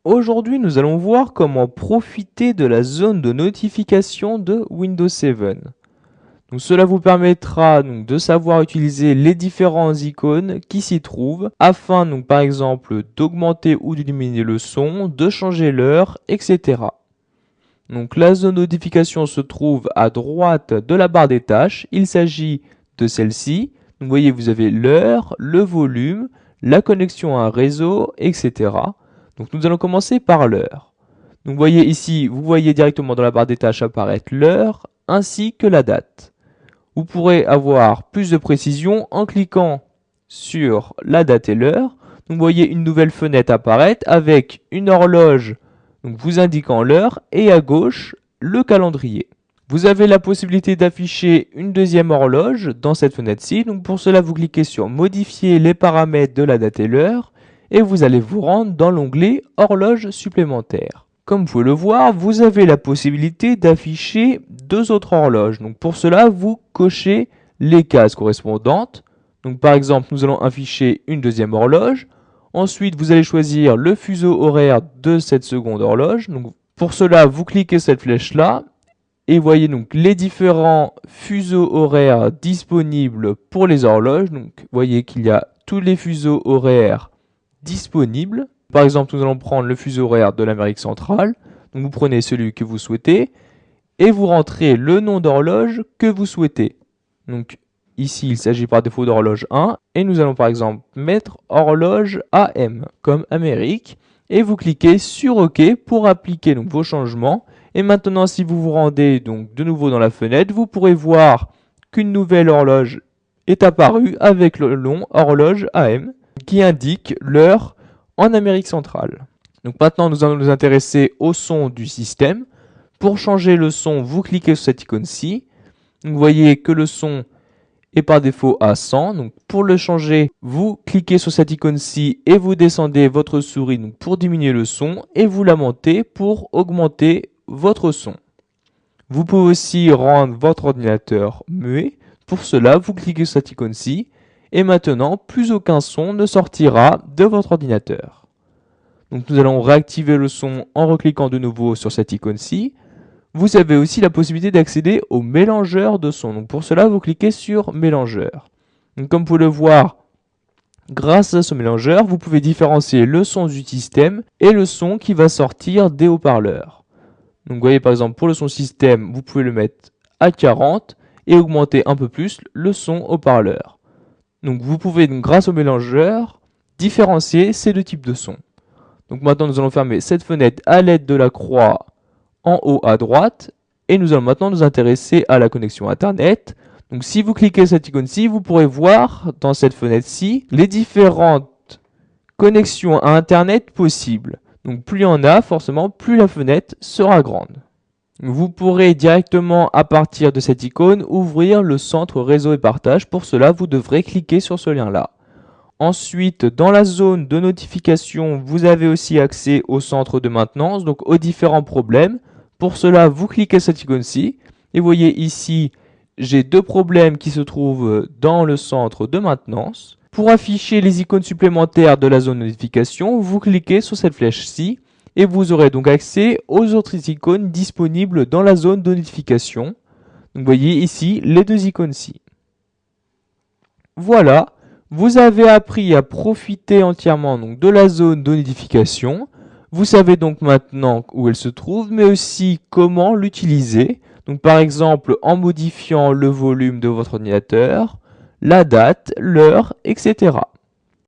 Aujourd'hui, nous allons voir comment profiter de la zone de notification de Windows 7. Donc, cela vous permettra de savoir utiliser les différentes icônes qui s'y trouvent afin, par exemple, d'augmenter ou d'éliminer le son, de changer l'heure, etc. Donc, la zone de notification se trouve à droite de la barre des tâches. Il s'agit de celle-ci. Vous voyez, vous avez l'heure, le volume, la connexion à un réseau, etc. Donc nous allons commencer par l'heure. Donc vous voyez ici, vous voyez directement dans la barre des tâches apparaître l'heure ainsi que la date. Vous pourrez avoir plus de précision en cliquant sur la date et l'heure. Donc vous voyez une nouvelle fenêtre apparaître avec une horloge vous indiquant l'heure et à gauche le calendrier. Vous avez la possibilité d'afficher une deuxième horloge dans cette fenêtre-ci. Donc pour cela, vous cliquez sur modifier les paramètres de la date et l'heure et vous allez vous rendre dans l'onglet horloge supplémentaire. Comme vous pouvez le voir, vous avez la possibilité d'afficher deux autres horloges. Donc pour cela, vous cochez les cases correspondantes. Donc par exemple, nous allons afficher une deuxième horloge. Ensuite, vous allez choisir le fuseau horaire de cette seconde horloge. Donc pour cela, vous cliquez cette flèche-là et voyez donc les différents fuseaux horaires disponibles pour les horloges. Donc vous voyez qu'il y a tous les fuseaux horaires disponibles. Par exemple, nous allons prendre le fuseau horaire de l'Amérique centrale. Donc vous prenez celui que vous souhaitez et vous rentrez le nom d'horloge que vous souhaitez. Donc ici, il s'agit par défaut d'horloge 1 et nous allons par exemple mettre horloge AM comme Amérique et vous cliquez sur OK pour appliquer vos changements. Et maintenant, si vous vous rendez de nouveau dans la fenêtre, vous pourrez voir qu'une nouvelle horloge est apparue avec le nom horloge AM qui indique l'heure en Amérique centrale. Donc maintenant, nous allons nous intéresser au son du système. Pour changer le son, vous cliquez sur cette icône-ci. Vous voyez que le son est par défaut à 100. Donc pour le changer, vous cliquez sur cette icône-ci et vous descendez votre souris pour diminuer le son et vous la montez pour augmenter votre son. Vous pouvez aussi rendre votre ordinateur muet. Pour cela, vous cliquez sur cette icône-ci et maintenant, plus aucun son ne sortira de votre ordinateur. Donc nous allons réactiver le son en recliquant de nouveau sur cette icône-ci. Vous avez aussi la possibilité d'accéder au mélangeur de son. Donc pour cela, vous cliquez sur mélangeur. Donc comme vous pouvez le voir, grâce à ce mélangeur, vous pouvez différencier le son du système et le son qui va sortir des haut-parleurs. Donc vous voyez par exemple pour le son système, vous pouvez le mettre à 40 et augmenter un peu plus le son haut-parleur. Donc vous pouvez grâce au mélangeur différencier ces deux types de sons. Donc maintenant nous allons fermer cette fenêtre à l'aide de la croix en haut à droite et nous allons maintenant nous intéresser à la connexion internet. Donc si vous cliquez sur cette icône-ci, vous pourrez voir dans cette fenêtre-ci les différentes connexions à internet possibles. Donc plus il y en a, forcément, plus la fenêtre sera grande. Vous pourrez directement, à partir de cette icône, ouvrir le centre réseau et partage. Pour cela, vous devrez cliquer sur ce lien-là. Ensuite, dans la zone de notification, vous avez aussi accès au centre de maintenance, donc aux différents problèmes. Pour cela, vous cliquez sur cette icône-ci. Et vous voyez ici, j'ai deux problèmes qui se trouvent dans le centre de maintenance. Pour afficher les icônes supplémentaires de la zone de notification, vous cliquez sur cette flèche-ci et vous aurez donc accès aux autres icônes disponibles dans la zone de notification. Donc vous voyez ici les deux icônes-ci. Voilà, vous avez appris à profiter entièrement de la zone de notification. Vous savez donc maintenant où elle se trouve, mais aussi comment l'utiliser. Donc par exemple en modifiant le volume de votre ordinateur, la date, l'heure, etc.